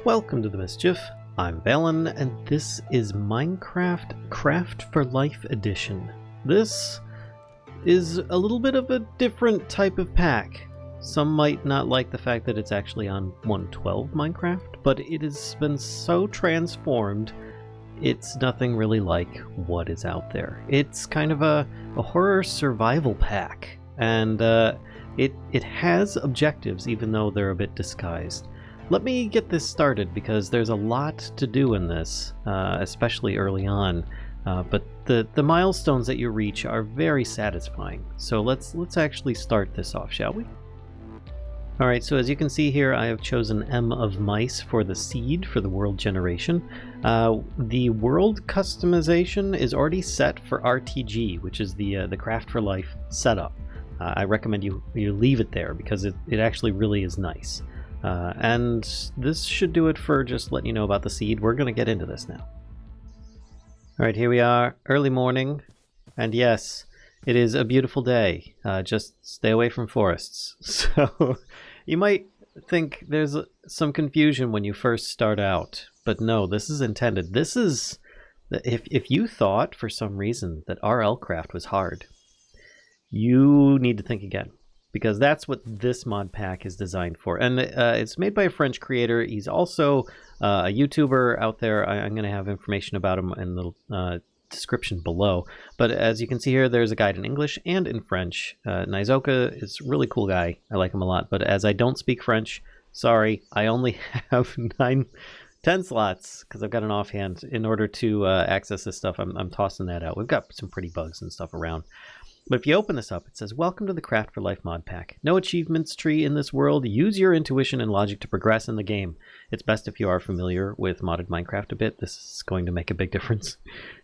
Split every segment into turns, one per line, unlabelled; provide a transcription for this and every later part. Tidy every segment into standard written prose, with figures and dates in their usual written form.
Welcome to the Mischief. I'm Valen, and this is Minecraft Craft for Life Edition. This is a little bit of a different type of pack. Some might not like the fact that it's actually on 1.12 Minecraft, but it has been so transformed, it's nothing really like what is out there. It's kind of a horror survival pack, and it has objectives, even though they're a bit disguised. Let me get this started because there's a lot to do in this, especially early on. But the milestones that you reach are very satisfying. So let's actually start this off, shall we? All right. So as you can see here, I have chosen MofMice for the seed for the world generation. The world customization is already set for RTG, which is the Craft for Life setup. I recommend you leave it there because it actually really is nice. And this should do it for just letting you know about the seed. We're going to get into this now. Alright, here we are, early morning, and yes, it is a beautiful day. Just stay away from forests. So, you might think there's some confusion when you first start out, but no, this is intended. This is, if you thought for some reason that RL craft was hard, you need to think again. Because that's what this mod pack is designed for. And it's made by a French creator. He's also a YouTuber out there. I'm going to have information about him in the description below. But as you can see here, there's a guide in English and in French. Nizoka is a really cool guy. I like him a lot. But as I don't speak French, sorry, I only have 10 slots because I've got an offhand. In order to access this stuff, I'm tossing that out. We've got some pretty bugs and stuff around. But if you open this up, it says, "Welcome to the Craft for Life mod pack. No achievements tree in this world. Use your intuition and logic to progress in the game. It's best if you are familiar with modded Minecraft a bit. This is going to make a big difference.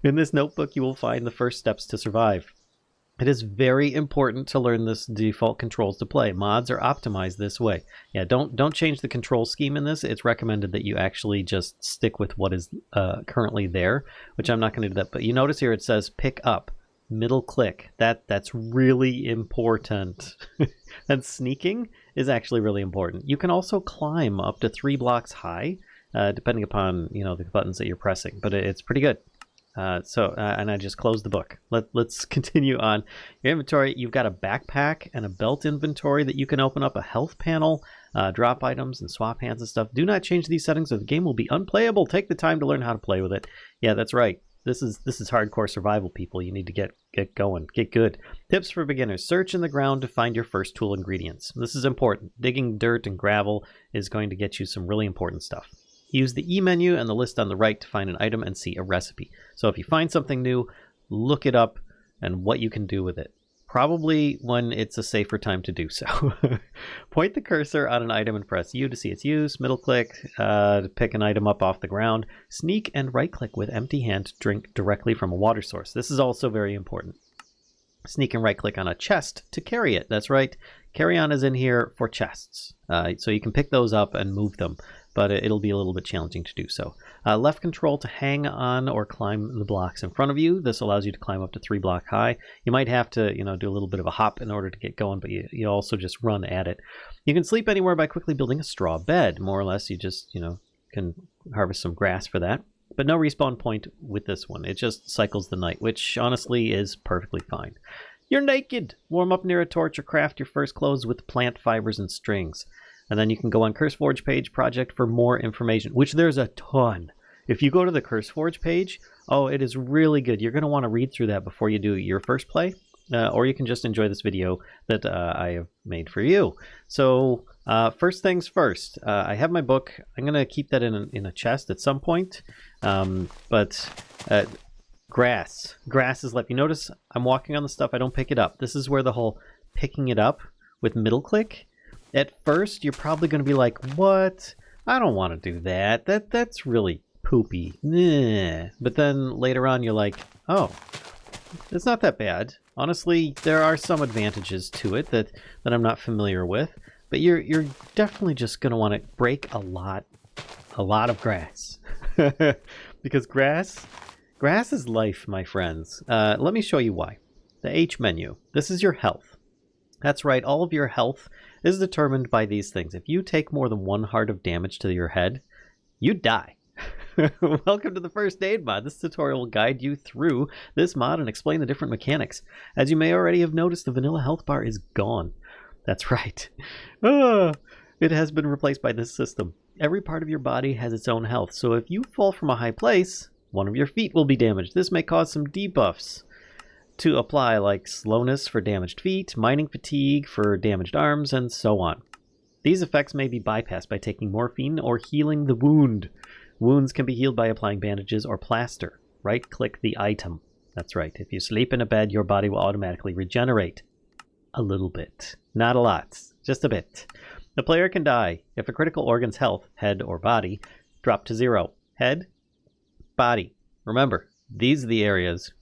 In this notebook, you will find the first steps to survive. It is very important to learn this default controls to play. Mods are optimized this way." Yeah, don't change the control scheme in this. It's recommended that you actually just stick with what is currently there, which I'm not going to do that. But you notice here it says pick up. Middle click. That's really important. And sneaking is actually really important. You can also climb up to 3 blocks high, depending upon the buttons that you're pressing. But it's pretty good. And I just closed the book. Let's continue on. Your inventory. You've got a backpack and a belt inventory that you can open up. A health panel, drop items, and swap hands and stuff. Do not change these settings, or the game will be unplayable. Take the time to learn how to play with it. Yeah, that's right. This is hardcore survival, people. You need to get going, get good. Tips for beginners: search in the ground to find your first tool ingredients. This is important. Digging dirt and gravel is going to get you some really important stuff. Use the E menu and the list on the right to find an item and see a recipe. So if you find something new, look it up and what you can do with it. Probably when it's a safer time to do so. Point the cursor on an item and press U to see its use. Middle click to pick an item up off the ground. Sneak and right click with empty hand to drink directly from a water source. This is also very important. Sneak and right click on a chest to carry it. That's right. Carry on is in here for chests. So you can pick those up and move them, but it'll be a little bit challenging to do so. Left control to hang on or climb the blocks in front of you. This allows you to climb up to 3 block high. You might have to, do a little bit of a hop in order to get going, but you also just run at it. You can sleep anywhere by quickly building a straw bed. More or less, you just, can harvest some grass for that. But no respawn point with this one. It just cycles the night, which honestly is perfectly fine. You're naked. Warm up near a torch or craft your first clothes with plant fibers and strings. And then you can go on CurseForge page project for more information, which there's a ton. If you go to the CurseForge page, it is really good. You're going to want to read through that before you do your first play, or you can just enjoy this video that I have made for you. So first things first, I have my book. I'm going to keep that in a chest at some point, grass is left. You notice I'm walking on the stuff. I don't pick it up. This is where the whole picking it up with middle click. At first, you're probably going to be like, what? I don't want to do that. That's really poopy. Nah. But then later on, you're like, oh, it's not that bad. Honestly, there are some advantages to it that I'm not familiar with. But you're definitely just going to want to break a lot of grass. Because grass is life, my friends. Let me show you why. The H menu. This is your health. That's right, all of your health is determined by these things. If you take more than 1 heart of damage to your head, you'd die. Welcome to the First Aid Mod. This tutorial will guide you through this mod and explain the different mechanics. As you may already have noticed, the vanilla health bar is gone. That's right. It has been replaced by this system. Every part of your body has its own health, so if you fall from a high place, one of your feet will be damaged. This may cause some debuffs to apply, like slowness for damaged feet, mining fatigue for damaged arms, and so on. These effects may be bypassed by taking morphine or healing the wound. Wounds can be healed by applying bandages or plaster. Right-click the item. That's right. If you sleep in a bed, your body will automatically regenerate. A little bit. Not a lot. Just a bit. The player can die if a critical organ's health, head or body, drop to 0. Head, body. Remember, these are the areas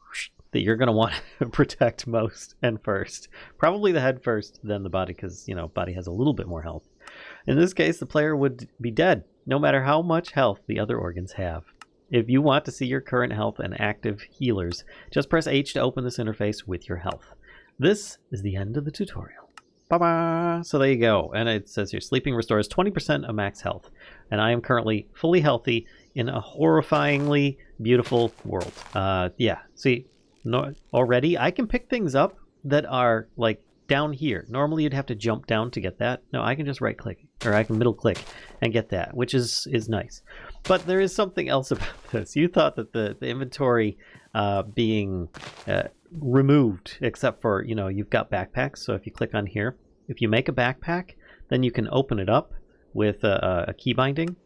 that you're going to want to protect most and first. Probably the head first, then the body, because, you know, body has a little bit more health. In this case, the player would be dead, no matter how much health the other organs have. If you want to see your current health and active healers, just press H to open this interface with your health. This is the end of the tutorial. Bye-bye! So there you go. And it says here, sleeping restores 20% of max health. And I am currently fully healthy in a horrifyingly beautiful world. Yeah, see, already I can pick things up that are like down here. Normally you'd have to jump down to get that. No, I can just right click, or I can middle click and get that, which is nice. But there is something else about this. You thought that the inventory being removed, except for, you know, you've got backpacks. So if you click on here, if you make a backpack, then you can open it up with a key binding.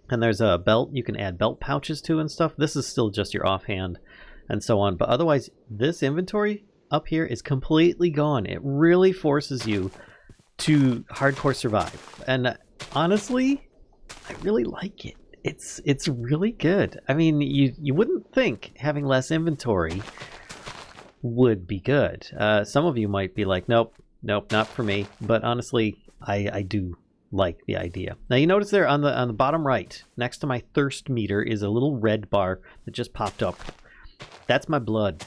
And there's a belt you can add belt pouches to and stuff. This is still just your offhand and so on. But otherwise, this inventory up here is completely gone. It really forces you to hardcore survive. And honestly, I really like it. It's really good. I mean, you wouldn't think having less inventory would be good. Some of you might be like, nope, not for me. But honestly, I do like the idea. Now you notice there on the bottom right, next to my thirst meter, is a little red bar that just popped up. That's my blood.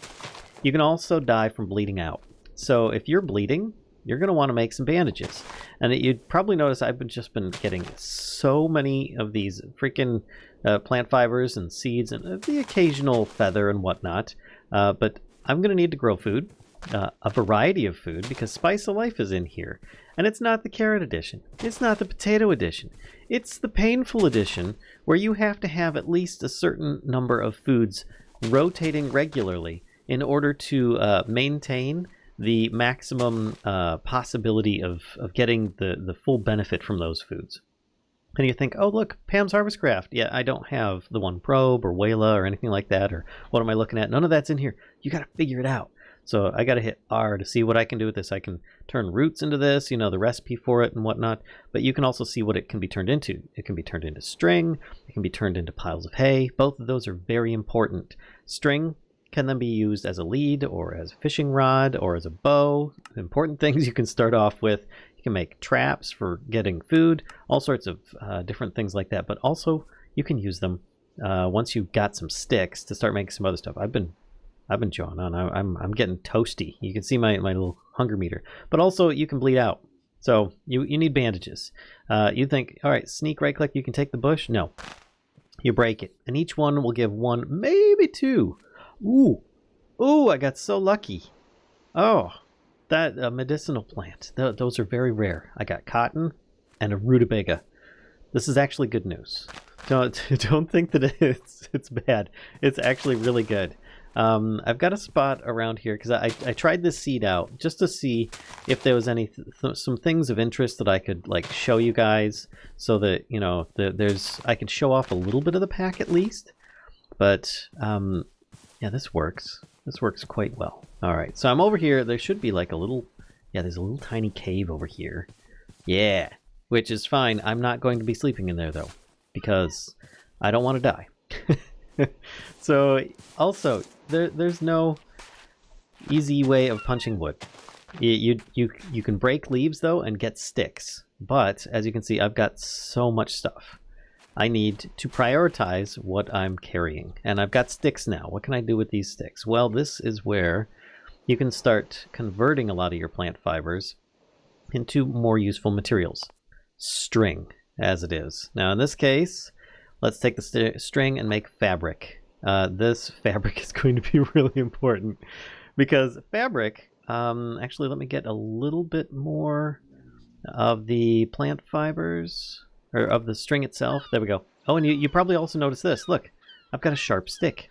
You can also die from bleeding out. So if you're bleeding, you're going to want to make some bandages. And you'd probably notice I've just been getting so many of these freaking plant fibers and seeds and the occasional feather and whatnot. But I'm going to need to grow food, a variety of food, because Spice of Life is in here. And it's not the carrot edition. It's not the potato edition. It's the painful edition, where you have to have at least a certain number of foods rotating regularly in order to maintain the maximum possibility of getting the full benefit from those foods. And you think, oh look, Pam's Harvest Craft. Yeah, I don't have the One Probe or Wayla or anything like that, or what am I looking at? None of that's in here. You got to figure it out. So I got to hit R to see what I can do with this. I can turn roots into this, you know, the recipe for it and whatnot. But you can also see what it can be turned into. It can be turned into string. It can be turned into piles of hay. Both of those are very important. String can then be used as a lead or as a fishing rod or as a bow. Important things you can start off with. You can make traps for getting food, all sorts of different things like that. But also you can use them once you've got some sticks to start making some other stuff. I've been jawing on. I'm getting toasty. You can see my little hunger meter. But also you can bleed out. So you need bandages. You think, all right, sneak right click, you can take the bush. No, you break it, and each one will give one, maybe two. Ooh, I got so lucky. Oh, that medicinal plant. Those are very rare. I got cotton and a rutabaga. This is actually good news. Don't think that it's bad. It's actually really good. I've got a spot around here because I tried this seed out just to see if there was any some things of interest that I could like show you guys, so that, you know, I could show off a little bit of the pack at least. But yeah, this works. This works quite well. All right, so I'm over here. There should be like a little, yeah, there's a little tiny cave over here. Yeah, which is fine. I'm not going to be sleeping in there though, because I don't want to die. So also, there's no easy way of punching wood. You can break leaves though and get sticks. But as you can see, I've got so much stuff. I need to prioritize what I'm carrying. And I've got sticks now. What can I do with these sticks? Well, this is where you can start converting a lot of your plant fibers into more useful materials. String, as it is. Now in this case, let's take the string and make fabric. This fabric is going to be really important because fabric, actually let me get a little bit more of the plant fibers, or of the string itself. There we go. Oh, and you probably also noticed this. Look, I've got a sharp stick.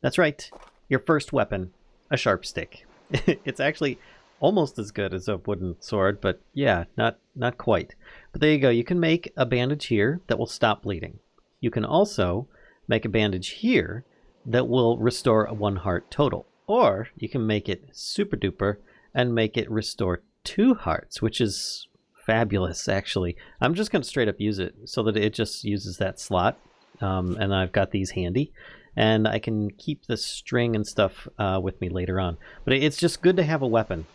That's right. Your first weapon, a sharp stick. It's actually almost as good as a wooden sword, but yeah, not quite. But there you go. You can make a bandage here that will stop bleeding. You can also make a bandage here that will restore a 1 heart total. Or you can make it super duper and make it restore 2 hearts, which is fabulous, actually. I'm just going to straight up use it so that it just uses that slot. And I've got these handy. And I can keep the string and stuff with me later on. But it's just good to have a weapon.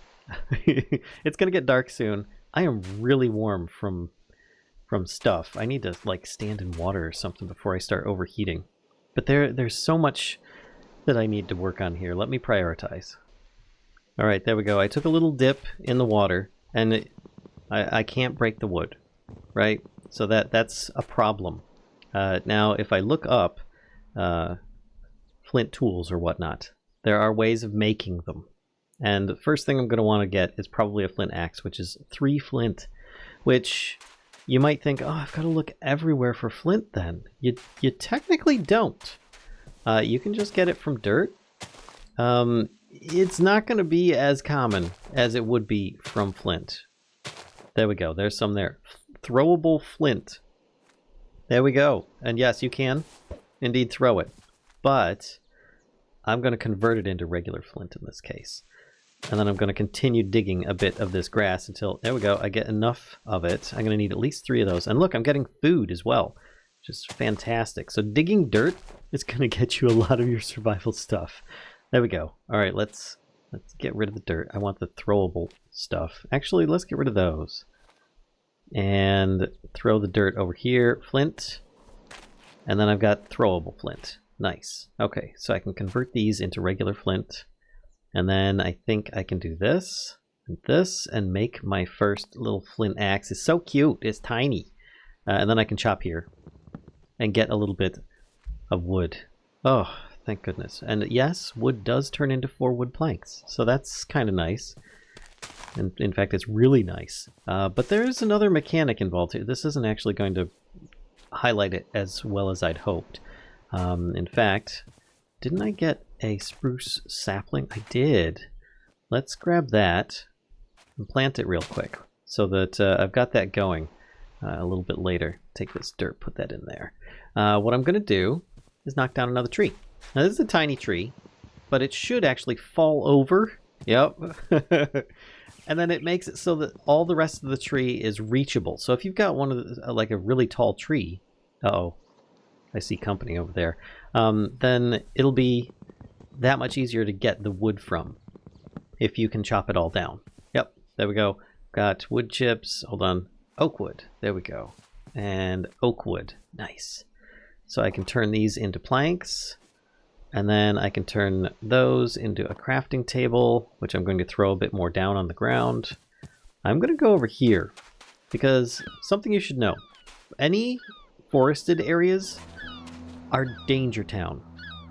It's going to get dark soon. I am really warm from stuff. I need to like stand in water or something before I start overheating. But there's so much that I need to work on here. Let me prioritize. All right, there we go. I took a little dip in the water, and I can't break the wood, right? So that's a problem. Now, if I look up flint tools or whatnot, there are ways of making them. And the first thing I'm going to want to get is probably a flint axe, which is 3 flint, which you might think, oh, I've got to look everywhere for flint then. You technically don't. You can just get it from dirt. It's not going to be as common as it would be from flint. There we go. There's some there. Throwable flint. There we go. And yes, you can indeed throw it. But I'm going to convert it into regular flint in this case. And then I'm going to continue digging a bit of this grass until, there we go, I get enough of it. I'm going to need at least 3 of those. And look, I'm getting food as well, which is fantastic. So digging dirt is going to get you a lot of your survival stuff. There we go. All right, let's get rid of the dirt. I want the throwable stuff. Actually, let's get rid of those. And throw the dirt over here. Flint. And then I've got throwable flint. Nice. Okay, so I can convert these into regular flint. And then I think I can do this and this and make my first little flint axe. It's so cute. It's tiny. And then I can chop here and get a little bit of wood. Oh, thank goodness. And yes, wood does turn into 4 wood planks. So that's kind of nice. And in fact, it's really nice. But there's another mechanic involved here. This isn't actually going to highlight it as well as I'd hoped. In fact, didn't I get a spruce sapling? I did. Let's grab that and plant it real quick so that I've got that going a little bit later. Take this dirt, put that in there. What I'm going to do is knock down another tree. Now this is a tiny tree, but it should actually fall over. Yep. And then it makes it so that all the rest of the tree is reachable. So if you've got one of the, like a really tall tree, uh-oh, I see company over there, then it'll be that much easier to get the wood from if you can chop it all down. Yep, there we go. Got wood chips. Hold on. Oak wood. There we go. And oak wood. Nice. So I can turn these into planks. And then I can turn those into a crafting table, which I'm going to throw a bit more down on the ground. I'm going to go over here because something you should know. Any forested areas are danger town.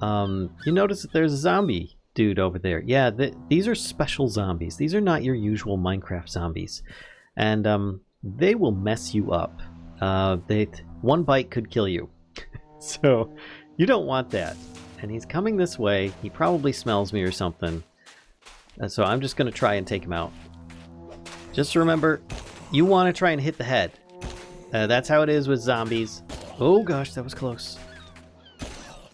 You notice that there's a zombie dude over there. Yeah, these are special zombies. These are not your usual Minecraft zombies. And they will mess you up. One bite could kill you. So you don't want that. And he's coming this way. He probably smells me or something. So I'm just going to try and take him out. Just remember, you want to try and hit the head. That's how it is with zombies. Oh gosh, that was close.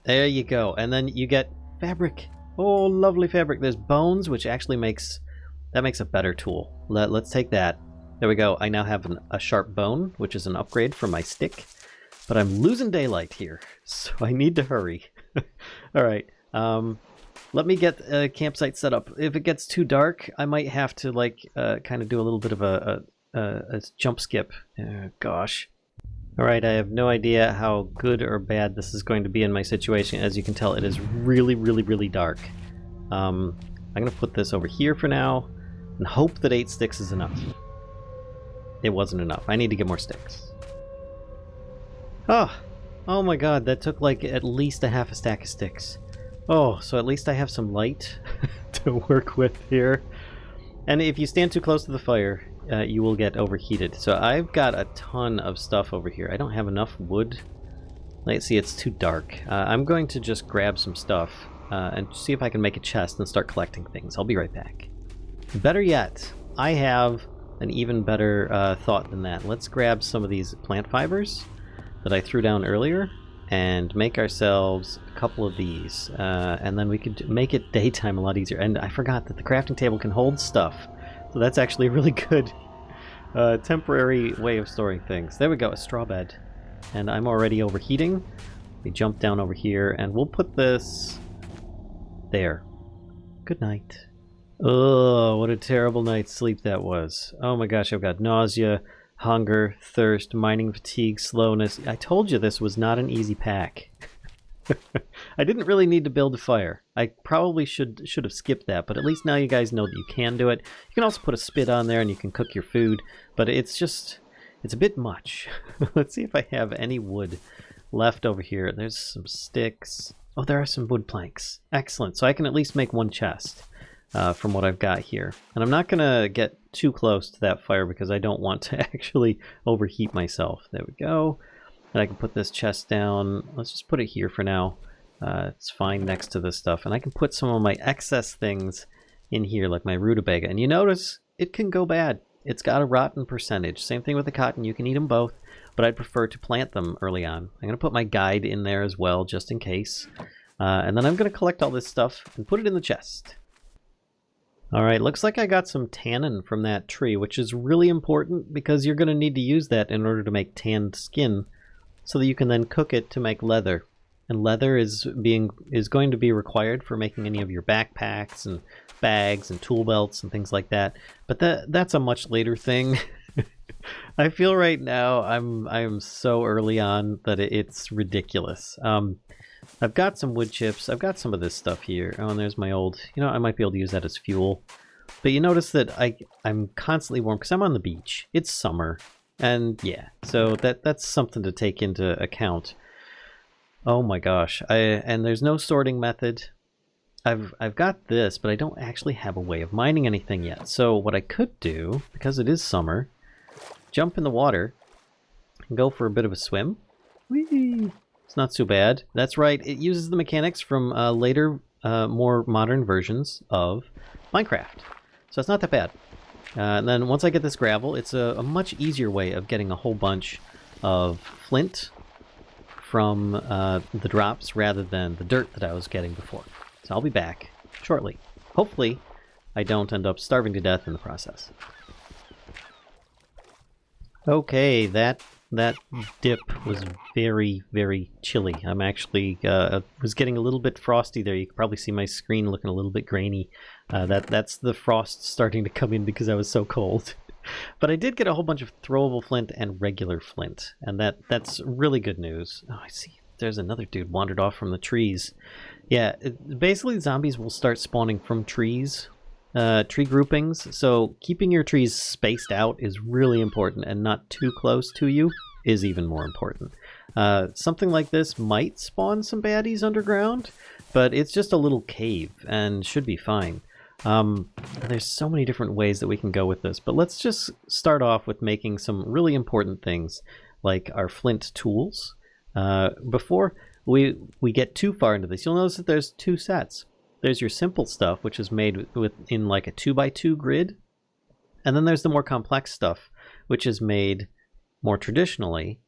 There you go. And then you get fabric. Oh, lovely fabric. There's bones, which actually makes a better tool. Let's take that. There we go. I now have a sharp bone, which is an upgrade for my stick. But I'm losing daylight here, so I need to hurry. All right. Let me get a campsite set up. If it gets too dark, I might have to like kind of do a little bit of a jump skip. Gosh. All right, I have no idea how good or bad this is going to be in my situation. As you can tell, it is really, really, really dark. I'm going to put this over here for now and hope that 8 sticks is enough. It wasn't enough. I need to get more sticks. Oh, Oh my god, that took like at least a half a stack of sticks. Oh, so at least I have some light to work with here. And if you stand too close to the fire, you will get overheated. So I've got a ton of stuff over here. I don't have enough wood. Let's see, it's too dark. I'm going to just grab some stuff and see if I can make a chest and start collecting things. I'll be right back. Better yet, I have an even better thought than that. Let's grab some of these plant fibers that I threw down earlier and make ourselves a couple of these. And then we could make it daytime a lot easier. And I forgot that the crafting table can hold stuff. So that's actually a really good temporary way of storing things. There we go, a straw bed. And I'm already overheating. We jump down over here and we'll put this there. Good night. Oh, what a terrible night's sleep that was. Oh my gosh, I've got nausea, hunger, thirst, mining fatigue, slowness. I told you this was not an easy pack. I didn't really need to build a fire. I probably should have skipped that, but at least now you guys know that you can do it. You can also put a spit on there and you can cook your food, but it's a bit much. Let's see if I have any wood left over here. There's some sticks. Oh, there are some wood planks. Excellent. So I can at least make one chest from what I've got here. And I'm not going to get too close to that fire because I don't want to actually overheat myself. There we go. And I can put this chest down. Let's just put it here for now. It's fine next to this stuff. And I can put some of my excess things in here, like my rutabaga. And you notice it can go bad. It's got a rotten percentage. Same thing with the cotton. You can eat them both, but I'd prefer to plant them early on. I'm going to put my guide in there as well, just in case. And then I'm going to collect all this stuff and put it in the chest. All right, looks like I got some tannin from that tree, which is really important because you're going to need to use that in order to make tanned skin so that you can then cook it to make leather. And leather is going to be required for making any of your backpacks and bags and tool belts and things like that. But that's a much later thing. I feel right now I'm so early on that it's ridiculous. I've got some wood chips. I've got some of this stuff here. Oh, and there's my old... You know, I might be able to use that as fuel. But you notice that I'm constantly warm because I'm on the beach. It's summer. And yeah, so that's something to take into account. Oh my gosh. And there's no sorting method. I've got this, but I don't actually have a way of mining anything yet. So what I could do, because it is summer, jump in the water and go for a bit of a swim. Whee! It's not too bad. That's right, it uses the mechanics from later, more modern versions of Minecraft. So it's not that bad. And then once I get this gravel, it's a much easier way of getting a whole bunch of flint from the drops rather than the dirt that I was getting before. So I'll be back shortly. Hopefully, I don't end up starving to death in the process. Okay, that dip was very, very chilly. I'm actually was getting a little bit frosty there. You can probably see my screen looking a little bit grainy. That's the frost starting to come in because I was so cold. But I did get a whole bunch of throwable flint and regular flint, and that's really good news. Oh, I see. There's another dude wandered off from the trees. Yeah, basically zombies will start spawning from trees. Tree groupings, so keeping your trees spaced out is really important, and not too close to you is even more important. Something like this might spawn some baddies underground, but it's just a little cave and should be fine. There's so many different ways that we can go with this, but let's just start off with making some really important things like our flint tools. Before we get too far into this, you'll notice that there's two sets. There's your simple stuff, which is made in like a 2x2 grid. And then there's the more complex stuff, which is made more traditionally,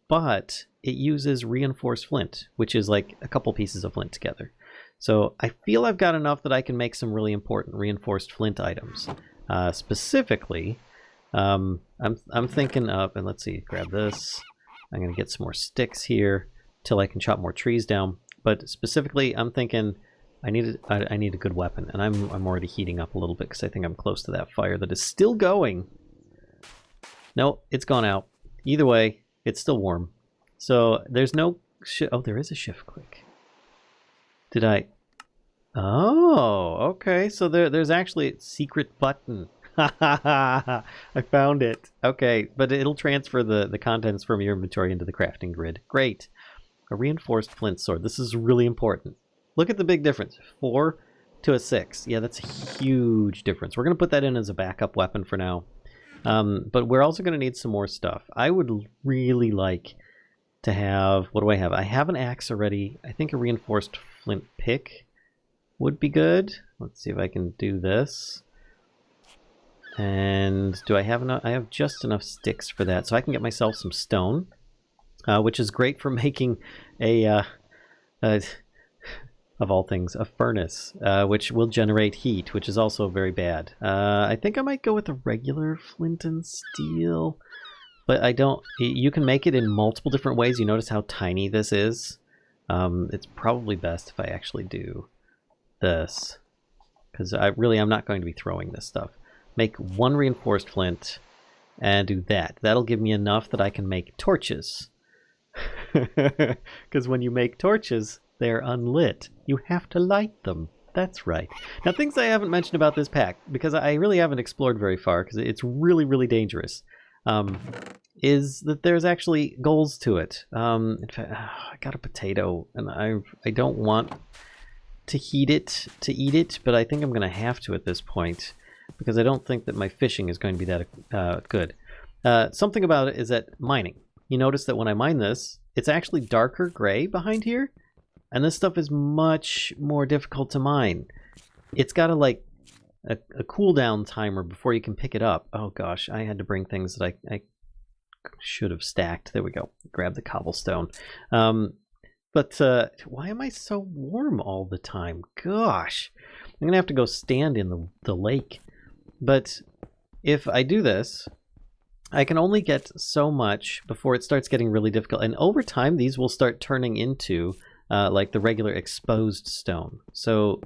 but it uses reinforced flint, which is like a couple pieces of flint together. So I feel I've got enough that I can make some really important reinforced flint items. Specifically, I'm thinking of, and let's see, grab this. I'm going to get some more sticks here till I can chop more trees down. But specifically, I'm thinking... I need a good weapon, and I'm already heating up a little bit because I think I'm close to that fire that is still going. No, it's gone out. Either way, it's still warm. So there's no oh, there is a shift click. Did I? Oh, okay. So there's actually a secret button. I found it. Okay, but it'll transfer the contents from your inventory into the crafting grid. Great. A reinforced flint sword. This is really important. Look at the big difference. 4 to a 6. Yeah, that's a huge difference. We're going to put that in as a backup weapon for now. But we're also going to need some more stuff. I would really like to have... What do I have? I have an axe already. I think a reinforced flint pick would be good. Let's see if I can do this. And do I have enough? I have just enough sticks for that. So I can get myself some stone, which is great for making a... of all things, a furnace, which will generate heat, which is also very bad. I think I might go with a regular flint and steel, but I don't... You can make it in multiple different ways. You notice how tiny this is? It's probably best if I actually do this, because I'm not going to be throwing this stuff. Make 1 reinforced flint and do that. That'll give me enough that I can make torches. Because when you make torches, they're unlit. You have to light them. That's right. Now, things I haven't mentioned about this pack, because I really haven't explored very far, because it's really, really dangerous, is that there's actually goals to it. In fact, I got a potato, and I don't want to heat it to eat it, but I think I'm going to have to at this point, because I don't think that my fishing is going to be that good. Something about it is that mining. You notice that when I mine this, it's actually darker gray behind here. And this stuff is much more difficult to mine. It's got a cooldown timer before you can pick it up. Oh gosh, I had to bring things that I should have stacked. There we go. Grab the cobblestone. But why am I so warm all the time? Gosh, I'm going to have to go stand in the lake. But if I do this, I can only get so much before it starts getting really difficult. And over time, these will start turning into... like the regular exposed stone. So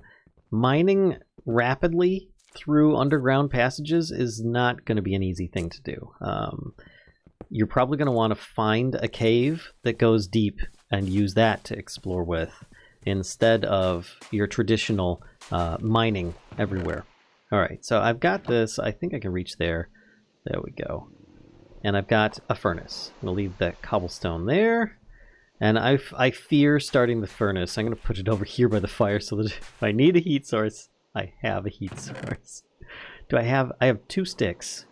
mining rapidly through underground passages is not going to be an easy thing to do. You're probably going to want to find a cave that goes deep and use that to explore with instead of your traditional mining everywhere. All right, so I've got this. I think I can reach there. There we go. And I've got a furnace. I'm going to leave that cobblestone there. And I fear starting the furnace. I'm going to put it over here by the fire so that if I need a heat source, I have a heat source. I have 2 sticks.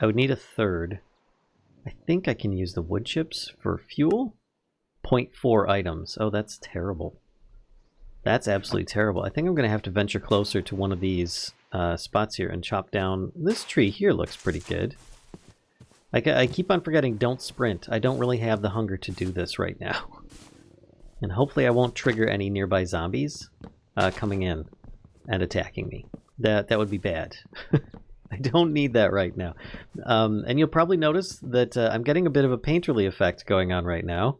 I would need a third. I think I can use the wood chips for fuel. 0.4 items. Oh, that's terrible. That's absolutely terrible. I think I'm going to have to venture closer to one of these spots here and chop down. This tree here looks pretty good. I keep on forgetting, don't sprint. I don't really have the hunger to do this right now. And hopefully I won't trigger any nearby zombies coming in and attacking me. That would be bad. I don't need that right now. And you'll probably notice that I'm getting a bit of a painterly effect going on right now.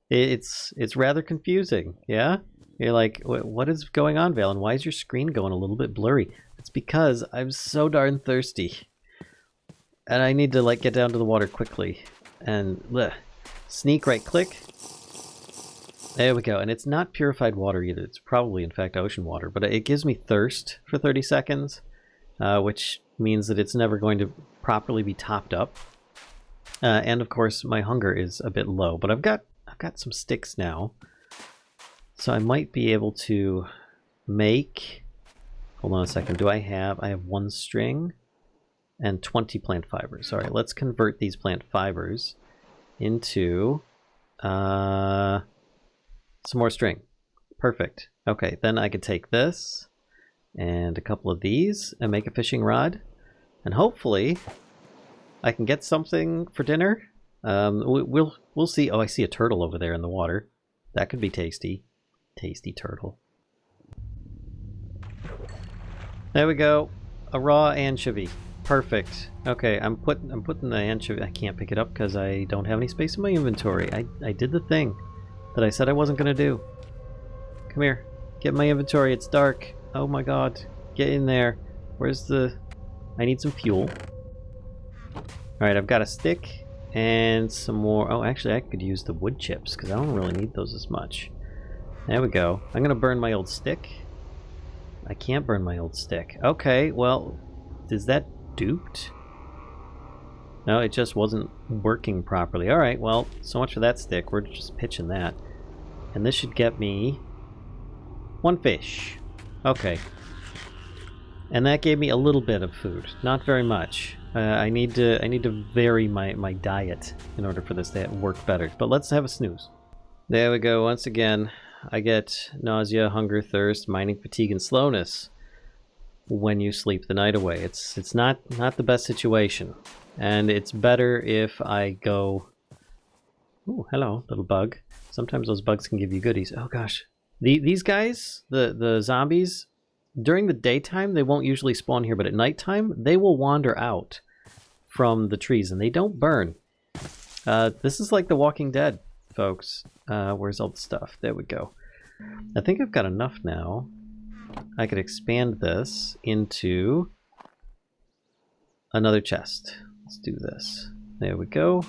It's rather confusing, yeah? You're like, what is going on, Valen? Why is your screen going a little bit blurry? It's because I'm so darn thirsty. And I need to get down to the water quickly. And sneak right click. There we go. And it's not purified water either. It's probably, in fact, ocean water. But it gives me thirst for 30 seconds, which means that it's never going to properly be topped up. And of course, my hunger is a bit low. But I've got some sticks now. So I might be able to make... Hold on a second. I have 1 string and 20 plant fibers. All right, let's convert these plant fibers into some more string. Perfect. Okay, then I could take this and a couple of these and make a fishing rod. And hopefully I can get something for dinner. We'll see. Oh, I see a turtle over there in the water. That could be tasty. Tasty turtle. There we go. A raw anchovy. Perfect. Okay, I'm putting the anchovy. I can't pick it up because I don't have any space in my inventory. I did the thing that I said I wasn't going to do. Come here. Get my inventory. It's dark. Oh my god. Get in there. Where's the... I need some fuel. Alright, I've got a stick and some more... Oh, actually, I could use the wood chips because I don't really need those as much. There we go. I'm going to burn my old stick. I can't burn my old stick. Okay, well, is that duped? No, it just wasn't working properly. Alright, well, so much for that stick. We're just pitching that. And this should get me 1 fish. Okay. And that gave me a little bit of food. Not very much. I need to vary my diet in order for this to work better. But let's have a snooze. There we go. Once again, I get nausea, hunger, thirst, mining fatigue, and slowness when you sleep the night away. It's not the best situation. And it's better if I go... Ooh, hello, little bug. Sometimes those bugs can give you goodies. Oh gosh. These guys, the zombies, during the daytime they won't usually spawn here, but at nighttime they will wander out from the trees and they don't burn. This is like The Walking Dead, folks. Where's all the stuff? There we go. I think I've got enough now. I could expand this into another chest. Let's do this. There we go.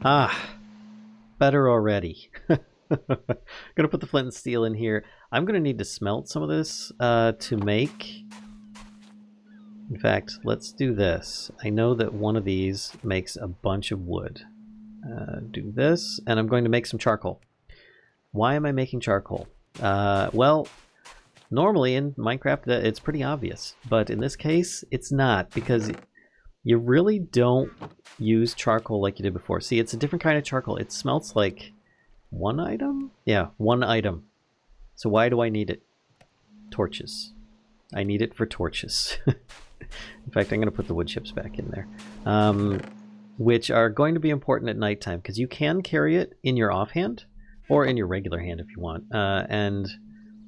Ah, better already. Gonna put the flint and steel in here. I'm gonna need to smelt some of this to make... In fact, let's do this. I know that one of these makes a bunch of wood. Do this, and I'm going to make some charcoal. Why am I making charcoal? Well, normally in Minecraft it's pretty obvious, but in this case it's not, because you really don't use charcoal like you did before. See, it's a different kind of charcoal. It smelts like 1 item? Yeah, 1 item. So why do I need it? Torches. I need it for torches. In fact, I'm going to put the wood chips back in there. Which are going to be important at nighttime, because you can carry it in your offhand, or in your regular hand if you want. And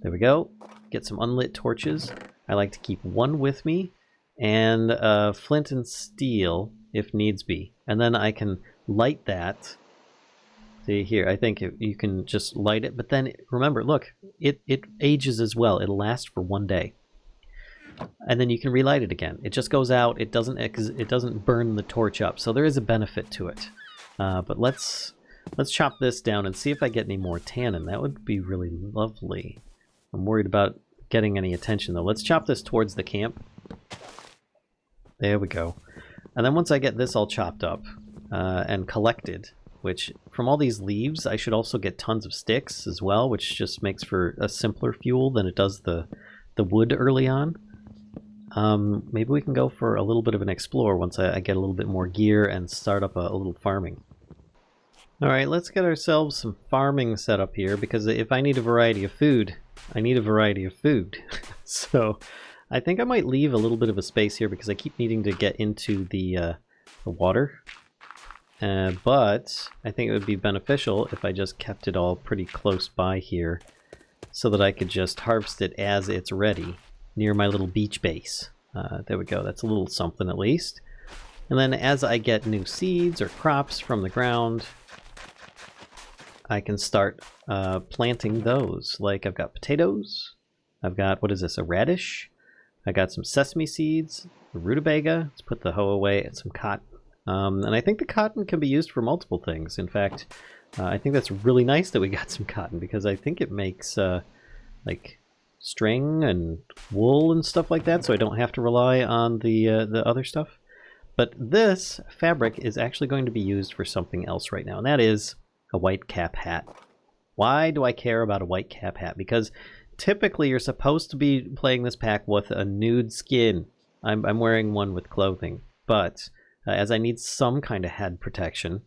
there we go. Get some unlit torches. I like to keep 1 with me, and flint and steel if needs be. And then I can light that. See here, I think you can just light it, but then remember, look, it ages as well. It'll last for 1 day. And then you can relight it again. It just goes out. It doesn't burn the torch up. So there is a benefit to it. But let's chop this down and see if I get any more tannin. That would be really lovely. I'm worried about getting any attention though. Let's chop this towards the camp. There we go. And then once I get this all chopped up and collected, which from all these leaves I should also get tons of sticks as well, which just makes for a simpler fuel than it does the wood early on. Maybe we can go for a little bit of an explore once I get a little bit more gear and start up a little farming. Alright, let's get ourselves some farming set up here, because if I need a variety of food, I need a variety of food. So I think I might leave a little bit of a space here because I keep needing to get into the water. But I think it would be beneficial if I just kept it all pretty close by here so that I could just harvest it as it's ready near my little beach base. There we go. That's a little something at least. And then as I get new seeds or crops from the ground, I can start planting those. Like I've got potatoes. I've got, what is this, a radish? I got some sesame seeds, a rutabaga. Let's put the hoe away, and some cotton. And I think the cotton can be used for multiple things. In fact, I think that's really nice that we got some cotton, because I think it makes like string and wool and stuff like that, so I don't have to rely on the other stuff. But this fabric is actually going to be used for something else right now, and that is a white cap hat. Why do I care about a white cap hat? Because typically you're supposed to be playing this pack with a nude skin. I'm wearing one with clothing, but as I need some kind of head protection,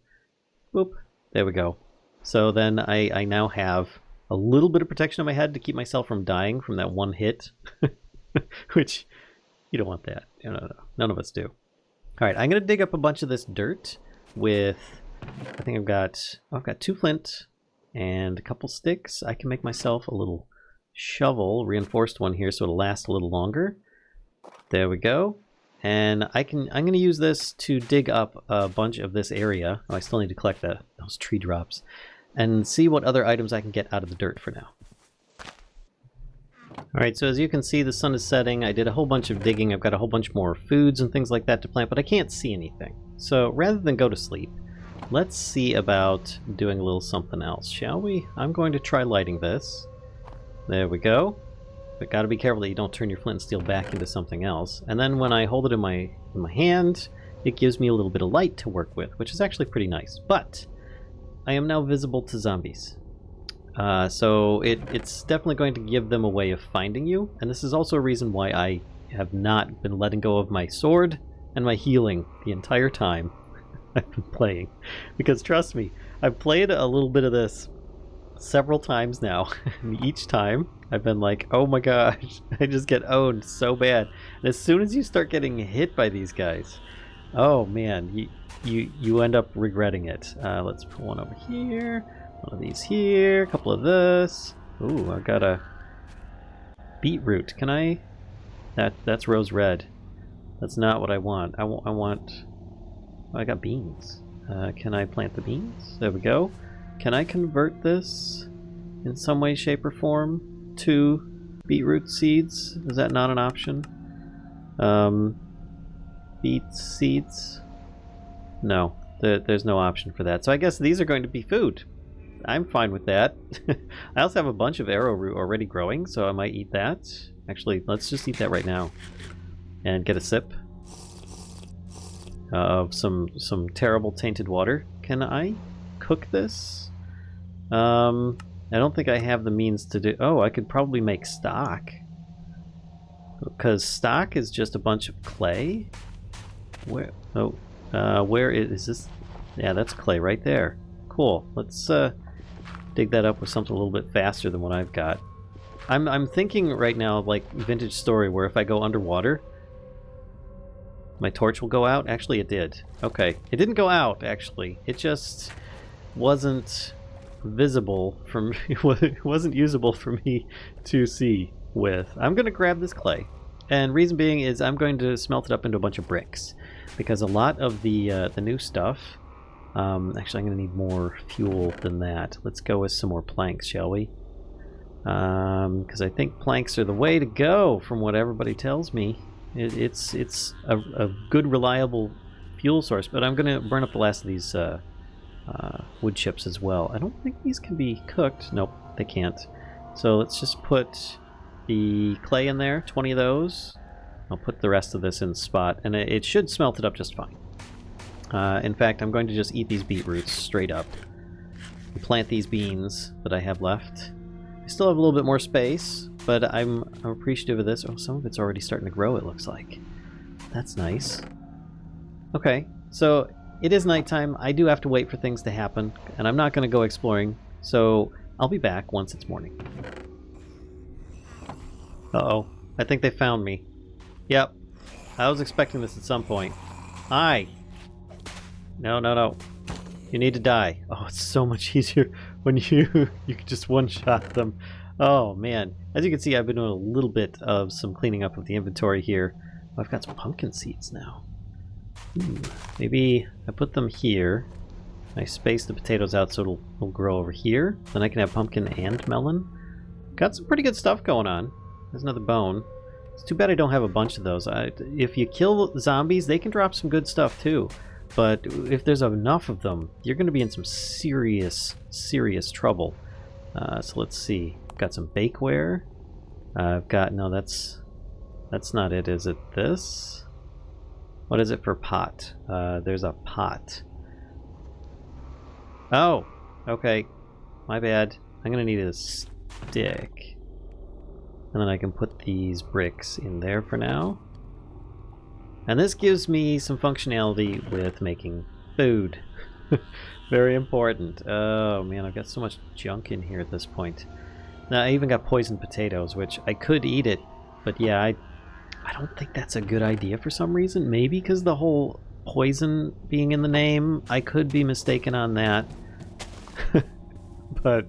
boop, there we go. So then I now have a little bit of protection on my head to keep myself from dying from that one hit, which you don't want that. No, none of us do. All right, I'm gonna dig up a bunch of this dirt with, I think I've got 2 flint and a couple sticks. I can make myself a little shovel, reinforced one here, so it'll last a little longer. There we go. And I'm going to use this to dig up a bunch of this area. Oh, I still need to collect those tree drops and see what other items I can get out of the dirt for now. Alright, so as you can see, the sun is setting. I did a whole bunch of digging. I've got a whole bunch more foods and things like that to plant, but I can't see anything. So rather than go to sleep, let's see about doing a little something else, shall we? I'm going to try lighting this. There we go. But gotta be careful that you don't turn your flint and steel back into something else. And then when I hold it in my hand, it gives me a little bit of light to work with, which is actually pretty nice. But I am now visible to zombies. So it's definitely going to give them a way of finding you, and this is also a reason why I have not been letting go of my sword and my healing the entire time I've been playing. Because trust me, I've played a little bit of this several times now, and each time I've been like, oh my gosh, I just get owned so bad. And as soon as you start getting hit by these guys, oh man, you end up regretting it. Let's put one over here. One of these here, a couple of this. Ooh, I got a beetroot. Can I? That's rose red. That's not what I want. I want. Oh, I got beans. Can I plant the beans? There we go. Can I convert this in some way, shape, or form to beetroot seeds? Is that not an option? Beet seeds? No, there's no option for that. So I guess these are going to be food. I'm fine with that. I also have a bunch of arrowroot already growing, so I might eat that. Actually, let's just eat that right now. And get a sip of some terrible tainted water. Can I cook this? I don't think I have the means to do... Oh, I could probably make stock. Because stock is just a bunch of clay. Where? Oh, where is this? Yeah, that's clay right there. Cool. Let's dig that up with something a little bit faster than what I've got. I'm thinking right now like Vintage Story, where if I go underwater, my torch will go out. Actually, it did. Okay, it didn't go out. Actually, it just wasn't visible from. It wasn't usable for me to see with. I'm gonna grab this clay, and reason being is I'm going to smelt it up into a bunch of bricks, because a lot of the new stuff. Actually, I'm going to need more fuel than that. Let's go with some more planks, shall we? Because I think planks are the way to go, from what everybody tells me. It's a good, reliable fuel source, but I'm going to burn up the last of these wood chips as well. I don't think these can be cooked. Nope, they can't. So let's just put the clay in there, 20 of those. I'll put the rest of this in the spot, and it should smelt it up just fine. In fact, I'm going to just eat these beetroots straight up. And plant these beans that I have left. I still have a little bit more space, but I'm appreciative of this. Oh, some of it's already starting to grow, it looks like. That's nice. Okay, so it is nighttime. I do have to wait for things to happen, and I'm not going to go exploring, so I'll be back once it's morning. Uh-oh. I think they found me. Yep. I was expecting this at some point. Hi! No, no, no. You need to die. Oh, it's so much easier when you can just one-shot them. Oh, man. As you can see, I've been doing a little bit of some cleaning up of the inventory here. Oh, I've got some pumpkin seeds now. Maybe I put them here. I space the potatoes out so it'll grow over here. Then I can have pumpkin and melon. Got some pretty good stuff going on. There's another bone. It's too bad I don't have a bunch of those. If you kill zombies, they can drop some good stuff too. But if there's enough of them, you're going to be in some serious, serious trouble. So let's see. Got some bakeware. I've got... No, that's not it. Is it this? What is it for pot? There's a pot. Oh! Okay. My bad. I'm going to need a stick. And then I can put these bricks in there for now. And this gives me some functionality with making food. Very important. Oh man, I've got so much junk in here at this point. Now I even got poisoned potatoes, which I could eat it, but yeah, I don't think that's a good idea for some reason. Maybe because the whole poison being in the name, I could be mistaken on that. But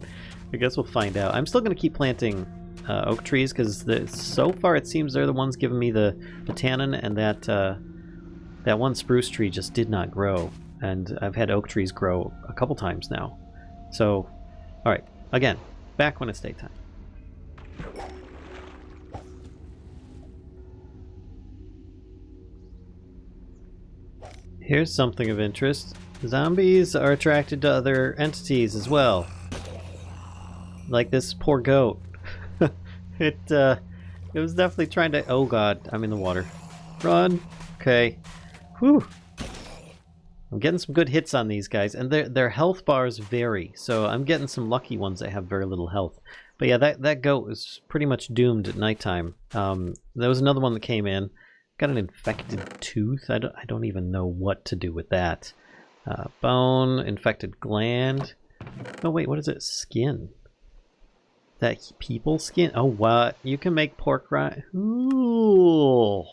I guess we'll find out. I'm still going to keep planting oak trees, because so far it seems they're the ones giving me the tannin, and that one spruce tree just did not grow, and I've had oak trees grow a couple times now. So, alright, again, back when it's daytime. Here's something of interest. Zombies are attracted to other entities as well. Like this poor goat. It was definitely trying to... Oh god, I'm in the water. Run! Okay. Whew. I'm getting some good hits on these guys, and their health bars vary, so I'm getting some lucky ones that have very little health. But yeah, that goat was pretty much doomed at nighttime. There was another one that came in. Got an infected tooth. I don't even know what to do with that. Bone, infected gland. Oh wait, what is it? Skin. That people skin? Oh what? You can make pork rind. Ooh.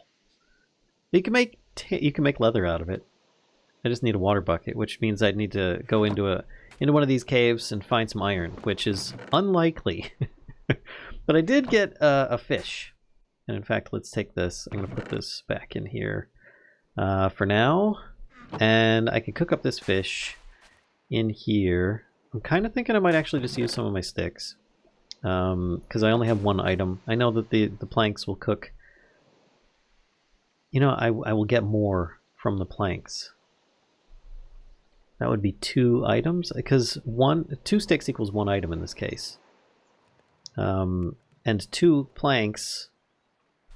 You can make leather out of it. I just need a water bucket, which means I'd need to go into one of these caves and find some iron, which is unlikely. But I did get a fish. And in fact, let's take this. I'm going to put this back in here for now. And I can cook up this fish in here. I'm kind of thinking I might actually just use some of my sticks. Because I only have one item. I know that the planks will cook. You know, I will get more from the planks. That would be 2 items, because 2 sticks equals 1 item in this case. And 2 planks.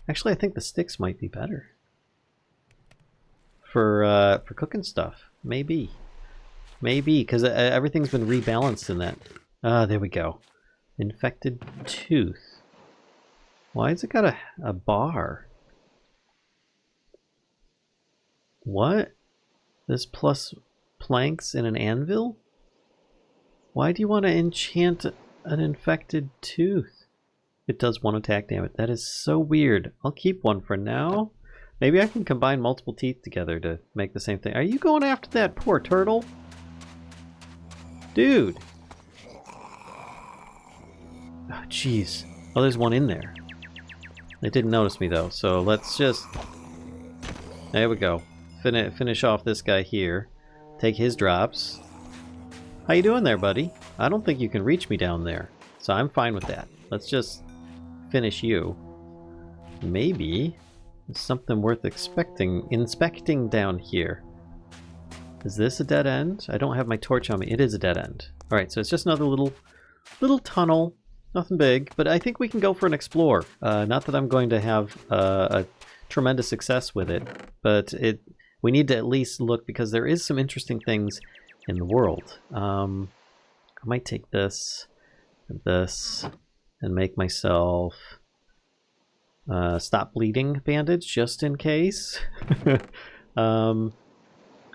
Actually, I think the sticks might be better for cooking stuff. Maybe, because everything's been rebalanced in that. There we go. Infected tooth. Why has it got a bar? What? This plus planks in an anvil? Why do you want to enchant an infected tooth? It does 1 attack damage. That is so weird. I'll keep one for now. Maybe I can combine multiple teeth together to make the same thing. Are you going after that poor turtle? Dude. Oh, jeez. Oh, there's one in there. It didn't notice me, though, so let's just... There we go. Finish off this guy here. Take his drops. How you doing there, buddy? I don't think you can reach me down there, so I'm fine with that. Let's just finish you. Maybe there's something worth inspecting down here. Is this a dead end? I don't have my torch on me. It is a dead end. Alright, so it's just another little tunnel. Nothing big, but I think we can go for an explore. Not that I'm going to have a tremendous success with it, but we need to at least look, because there is some interesting things in the world. I might take this and this and make myself stop bleeding bandage just in case. I'm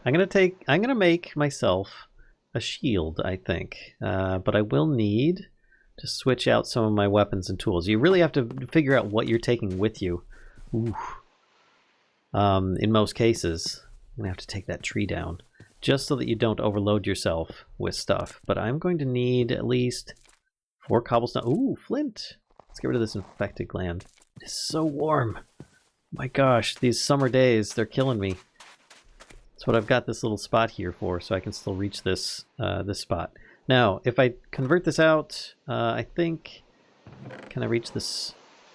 gonna make myself a shield, I think, but I will need to switch out some of my weapons and tools. You really have to figure out what you're taking with you. Ooh. In most cases, I'm gonna have to take that tree down just so that you don't overload yourself with stuff. But I'm going to need at least 4 cobblestone. Ooh, flint. Let's get rid of this infected gland. It's so warm. My gosh, these summer days, they're killing me. That's what I've got this little spot here for, so I can still reach this this spot. Now, if I convert this out, I think... Can I reach this?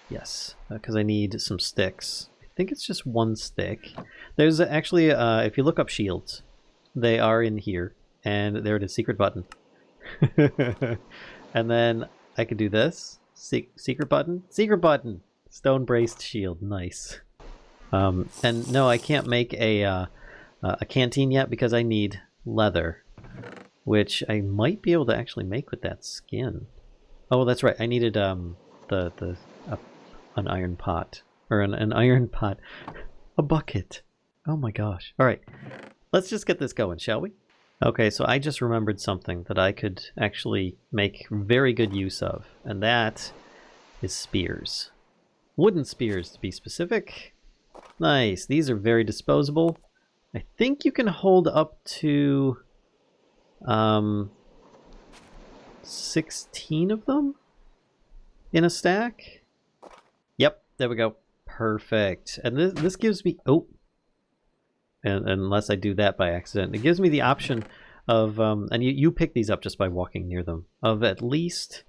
Yes, because I need some sticks. I think it's just 1 stick. There's actually, if you look up shields, they are in here, and they're at a secret button. And then I could do this. Secret button? Secret button! Stone braced shield. Nice. And no, I can't make a canteen yet because I need leather, which I might be able to actually make with that skin. Oh, that's right. I needed an iron pot. Or an iron pot. A bucket. Oh my gosh. Alright. Let's just get this going, shall we? Okay, so I just remembered something that I could actually make very good use of. And that is spears. Wooden spears, to be specific. Nice. These are very disposable. I think you can hold up to 16 of them in a stack. Yep, there we go. Perfect. And this gives me... Oh. And unless I do that by accident. It gives me the option of... and you pick these up just by walking near them. Of at least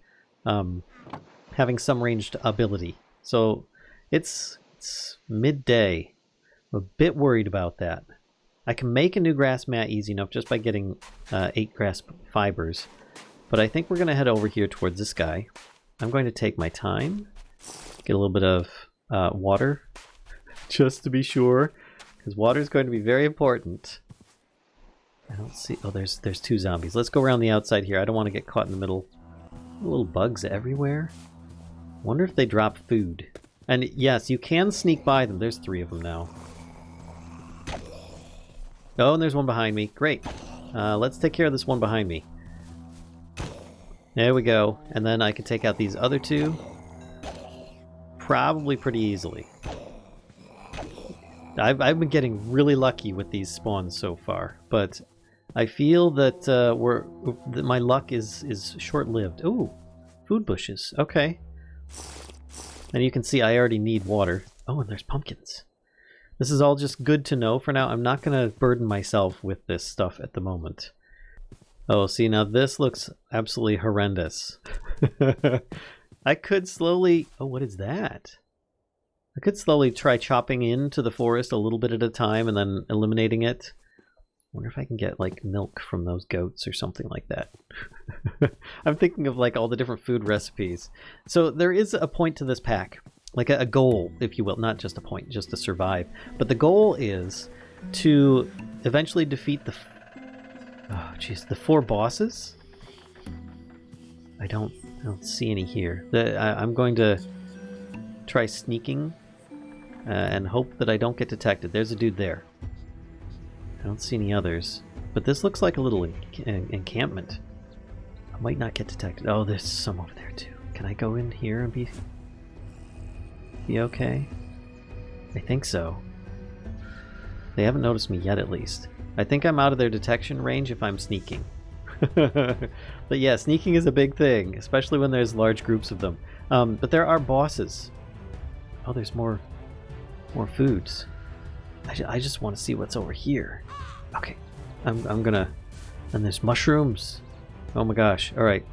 having some ranged ability. So it's midday. I'm a bit worried about that. I can make a new grass mat easy enough just by getting 8 grass fibers. But I think we're going to head over here towards this guy. I'm going to take my time. Get a little bit of water. Just to be sure. Because water is going to be very important. I don't see... Oh, there's two zombies. Let's go around the outside here. I don't want to get caught in the middle. Little bugs everywhere. Wonder if they drop food. And yes, you can sneak by them. There's 3 of them now. Oh, and there's one behind me. Great. Let's take care of this one behind me. There we go. And then I can take out these other 2. Probably pretty easily. I've been getting really lucky with these spawns so far, but I feel that that my luck is short-lived. Ooh, food bushes. Okay. And you can see I already need water. Oh, and there's pumpkins. This is all just good to know for now. I'm not going to burden myself with this stuff at the moment. Oh, see, now this looks absolutely horrendous. I could slowly... Oh, what is that? I could slowly try chopping into the forest a little bit at a time and then eliminating it. Wonder if I can get, like, milk from those goats or something like that. I'm thinking of, like, all the different food recipes. So there is a point to this pack. Like a goal, if you will. Not just a point, just to survive. But the goal is to eventually defeat the... Oh, jeez. The 4 bosses? I don't see any here. I'm going to try sneaking and hope that I don't get detected. There's a dude there. I don't see any others. But this looks like a little encampment. I might not get detected. Oh, there's some over there too. Can I go in here and be okay? I think so. They haven't noticed me yet, at least. I think I'm out of their detection range if I'm sneaking. But yeah, sneaking is a big thing, especially when there's large groups of them. But there are bosses. Oh, there's more foods. I just want to see what's over here. Okay, I'm gonna... And there's mushrooms. Oh my gosh, alright.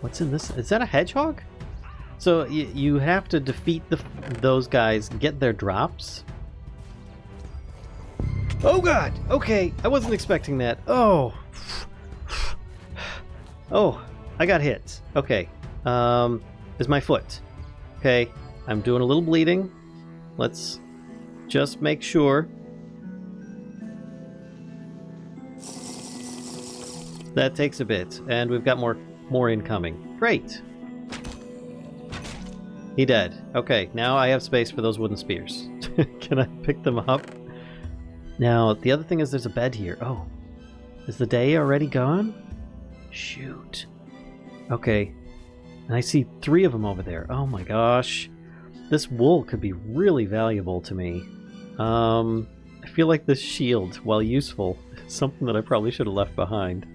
What's in this? Is that a hedgehog? So you have to defeat those guys, get their drops. Oh god! Okay, I wasn't expecting that. Oh! Oh, I got hit. Okay, is my foot. Okay, I'm doing a little bleeding. Let's just make sure. That takes a bit, and we've got more incoming. Great! He dead. Okay, now I have space for those wooden spears. Can I pick them up? Now, the other thing is there's a bed here. Oh, is the day already gone? Shoot. Okay, and I see 3 of them over there. Oh my gosh. This wool could be really valuable to me. I feel like this shield, while useful, is something that I probably should have left behind.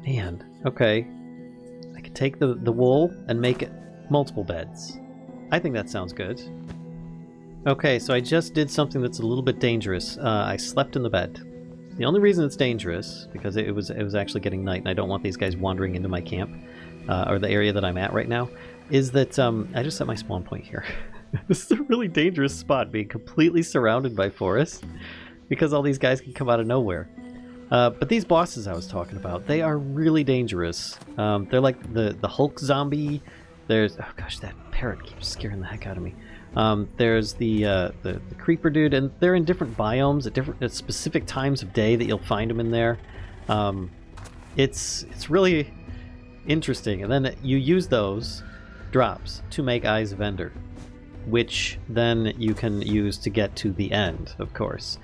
Man, okay. I could take the wool and make it multiple beds. I think that sounds good. Okay, so I just did something that's a little bit dangerous. I slept in the bed. The only reason it's dangerous, because it was actually getting night and I don't want these guys wandering into my camp, or the area that I'm at right now, is that I just set my spawn point here. This is a really dangerous spot, being completely surrounded by forest, because all these guys can come out of nowhere. But these bosses I was talking about, they are really dangerous. They're like the Hulk zombie. There's... Oh gosh, that parrot keeps scaring the heck out of me. There's the creeper dude, and they're in different biomes at specific times of day that you'll find them in there. It's really interesting. And then you use those drops to make Eyes of Ender, which then you can use to get to the end, of course.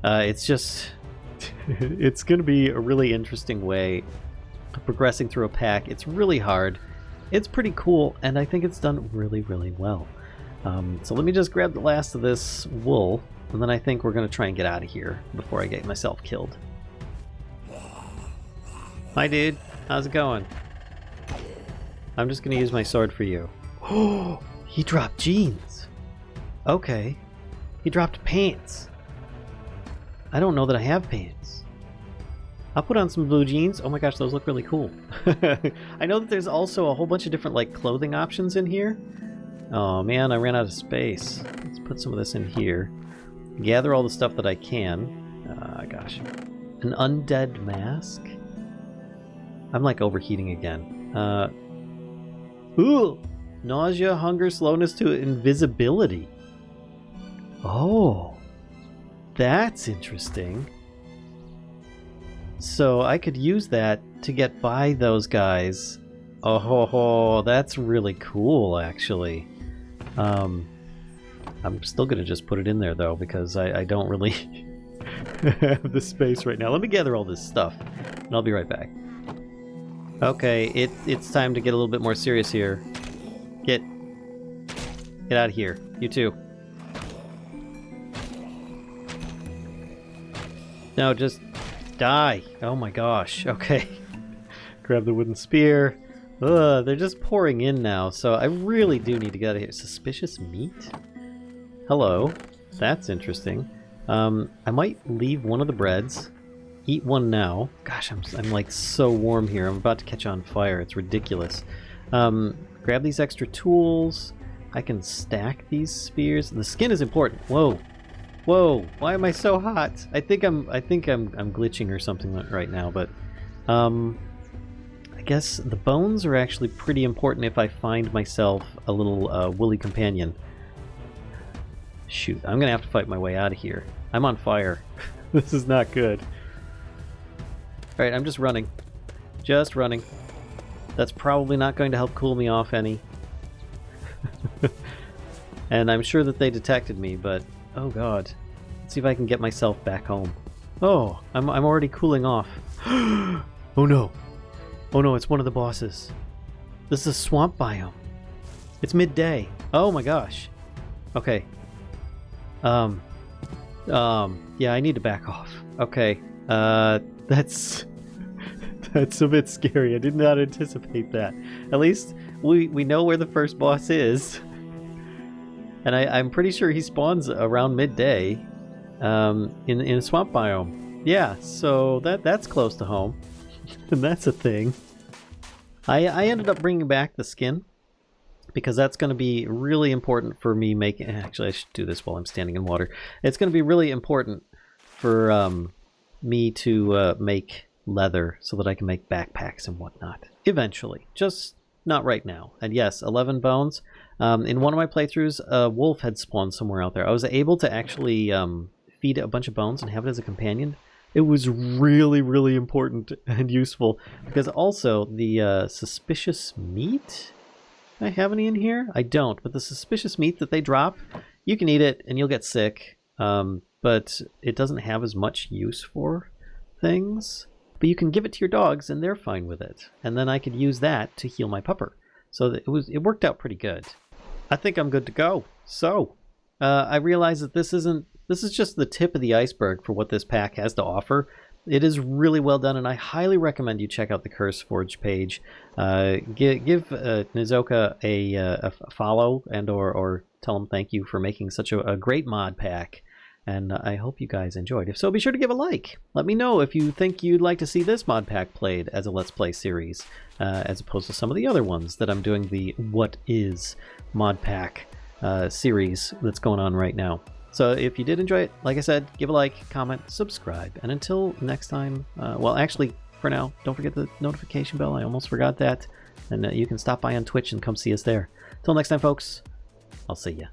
It's just... it's going to be a really interesting way of progressing through a pack. It's really hard. It's pretty cool, and I think it's done really, really well. So let me just grab the last of this wool, and then I think we're going to try and get out of here before I get myself killed. Hi, dude. How's it going? I'm just going to use my sword for you. Oh, he dropped jeans. Okay. He dropped pants. I don't know that I have pants. I'll put on some blue jeans. Oh my gosh, those look really cool. I know that there's also a whole bunch of different like clothing options in here. Oh man, I ran out of space. Let's put some of this in here. Gather all the stuff that I can. Gosh. An undead mask? I'm like overheating again. Ooh! Nausea, hunger, slowness to invisibility. Oh. That's interesting. So I could use that to get by those guys. Oh, that's really cool, actually. I'm still gonna just put it in there, though, because I don't really have the space right now. Let me gather all this stuff, and I'll be right back. Okay, it's time to get a little bit more serious here. Get out of here. You too. No, just die. Oh my gosh. Okay. Grab the wooden spear. Ugh, they're just pouring in now, so I really do need to get out of here. Suspicious meat? Hello. That's interesting. I might leave one of the breads. Eat one now. Gosh, I'm like so warm here. I'm about to catch on fire. It's ridiculous. Grab these extra tools. I can stack these spears. The skin is important. Whoa. Whoa, why am I so hot? I think I'm glitching or something right now, but I guess the bones are actually pretty important if I find myself a little woolly companion. Shoot, I'm gonna have to fight my way out of here. I'm on fire. This is not good. Alright, I'm just running. Just running. That's probably not going to help cool me off any. And I'm sure that they detected me, but oh god. Let's see if I can get myself back home. Oh, I'm already cooling off. Oh no. Oh no, it's one of the bosses. This is a swamp biome. It's midday. Oh my gosh. Okay. Yeah, I need to back off. Okay. That's a bit scary. I did not anticipate that. At least we know where the first boss is. And I'm pretty sure he spawns around midday in a swamp biome. Yeah, so that's close to home. And that's a thing. I ended up bringing back the skin because that's going to be really important for me making... Actually, I should do this while I'm standing in water. It's going to be really important for me to make leather so that I can make backpacks and whatnot. Eventually. Just not right now. And yes, 11 bones. In one of my playthroughs, a wolf had spawned somewhere out there. I was able to actually feed it a bunch of bones and have it as a companion. It was really, really important and useful because also the suspicious meat... Do I have any in here? I don't, but the suspicious meat that they drop, you can eat it and you'll get sick, but it doesn't have as much use for things. But you can give it to your dogs and they're fine with it. And then I could use that to heal my pupper. So it worked out pretty good. I think I'm good to go. So, I realize that this is just the tip of the iceberg for what this pack has to offer. It is really well done, and I highly recommend you check out the CurseForge page. Give Nizoka a follow or tell him thank you for making such a great mod pack. And I hope you guys enjoyed. If so, be sure to give a like. Let me know if you think you'd like to see this mod pack played as a Let's Play series, as opposed to some of the other ones that I'm doing the What Is mod pack series that's going on right now. So if you did enjoy it, like I said, give a like, comment, subscribe. And until next time, well, actually, for now, don't forget the notification bell. I almost forgot that. And you can stop by on Twitch and come see us there. Till next time, folks, I'll see ya.